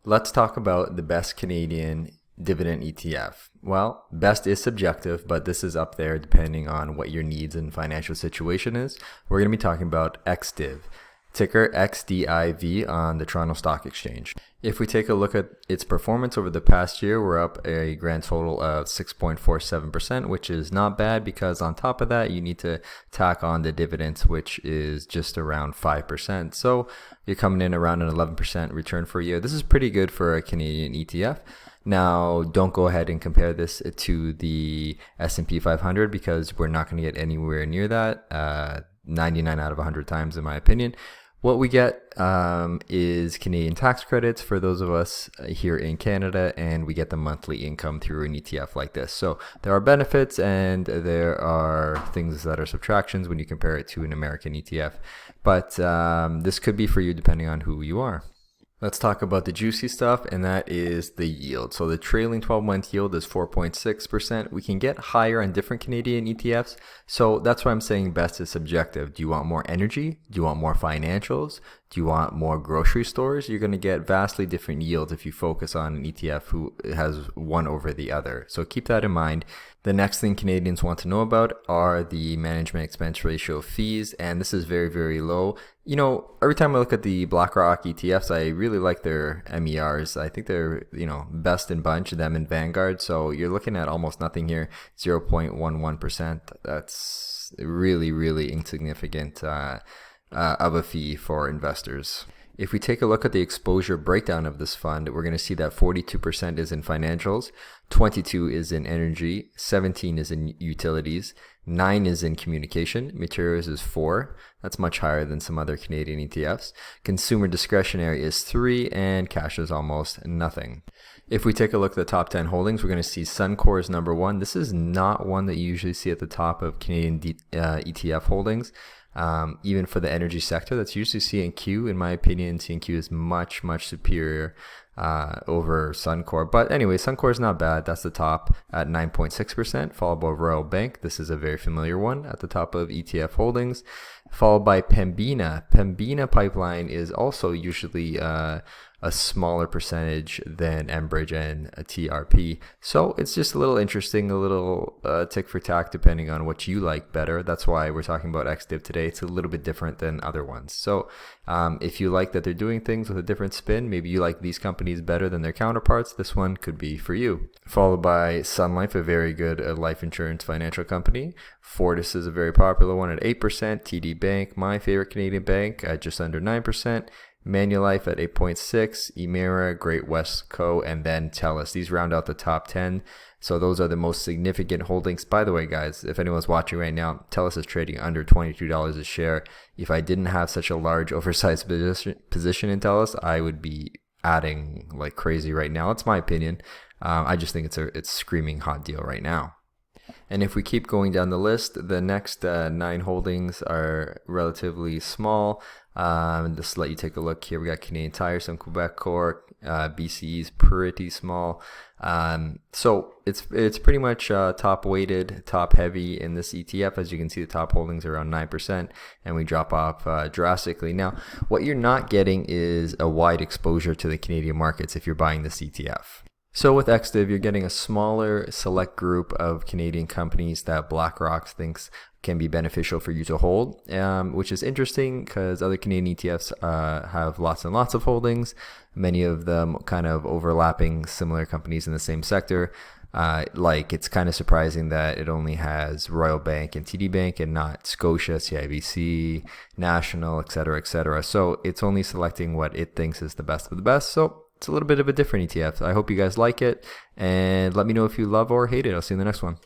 Let's talk about the best Canadian dividend ETF. Well, best is subjective, but this is up there depending on what your needs and financial situation is. We're going to be talking about XDIV, ticker XDIV on the Toronto Stock Exchange. If we take a look at its performance over the past year, we're up a grand total of 6.47%, which is not bad because on top of that, you need to tack on the dividends, which is just around 5%. So you're coming in around an 11% return for a year. This is pretty good for a Canadian ETF. Now, don't go ahead and compare this to the S&P 500 because we're not going to get anywhere near that 99 out of 100 times in my opinion. What we get is Canadian tax credits for those of us here in Canada, and we get the monthly income through an ETF like this. So there are benefits and there are things that are subtractions when you compare it to an American ETF. But this could be for you depending on who you are. Let's talk about the juicy stuff, and that is the yield. So the trailing 12-month yield is 4.6%. We can get higher on different Canadian ETFs. So that's why I'm saying best is subjective. Do you want more energy? Do you want more financials? Do you want more grocery stores? You're going to get vastly different yields if you focus on an ETF who has one over the other. So keep that in mind. The next thing Canadians want to know about are the management expense ratio fees, and this is very, very low. You know, every time I look at the BlackRock ETFs, I really like their MERs. I think they're, best in bunch, them and Vanguard. So you're looking at almost nothing here, 0.11%. That's really, really insignificant of a fee for investors. If we take a look at the exposure breakdown of this fund, we're going to see that 42% is in financials, 22% is in energy, 17% is in utilities, 9% is in communication, materials is 4%. That's much higher than some other Canadian ETFs. Consumer discretionary is 3%, and cash is almost nothing. If we take a look at the top 10 holdings, we're going to see Suncor is number 1. This is not one that you usually see at the top of Canadian ETF holdings. Even for the energy sector, that's usually CNQ. In my opinion, CNQ is much, much superior over Suncor. But anyway, Suncor is not bad. That's the top at 9.6%, followed by Royal Bank. This is a very familiar one at the top of ETF holdings, followed by Pembina. Pembina Pipeline is also usually a smaller percentage than Enbridge and TRP. So it's just a little interesting, a little tick for tack depending on what you like better. That's why we're talking about XDIV today. It's a little bit different than other ones. So if you like that they're doing things with a different spin, maybe you like these companies better than their counterparts, this one could be for you. Followed by Sun Life, a very good life insurance financial company. Fortis is a very popular one at 8%. TD Bank, my favorite Canadian bank, at just under 9%. Manulife at 8.6%, Emera, Great West Co, and then TELUS. These round out the top 10. So those are the most significant holdings. By the way, guys, if anyone's watching right now, TELUS is trading under $22 a share. If I didn't have such a large oversized position in TELUS, I would be adding like crazy right now. It's my opinion. I just think it's screaming hot deal right now. And if we keep going down the list, the next 9 holdings are relatively small. Just to let you take a look here, we got Canadian Tire, some Quebecor, BCE is pretty small. So it's pretty much top weighted, top heavy in this ETF. As you can see, the top holdings are around 9%, and we drop off drastically. Now, what you're not getting is a wide exposure to the Canadian markets if you're buying this ETF. So with XDIV, you're getting a smaller select group of Canadian companies that BlackRock thinks can be beneficial for you to hold, which is interesting because other Canadian ETFs have lots and lots of holdings, many of them kind of overlapping similar companies in the same sector. Like it's kind of surprising that it only has Royal Bank and TD Bank and not Scotia, CIBC, National, etc., etc. So it's only selecting what it thinks is the best of the best. So it's a little bit of a different ETF. I hope you guys like it, and let me know if you love or hate it. I'll see you in the next one.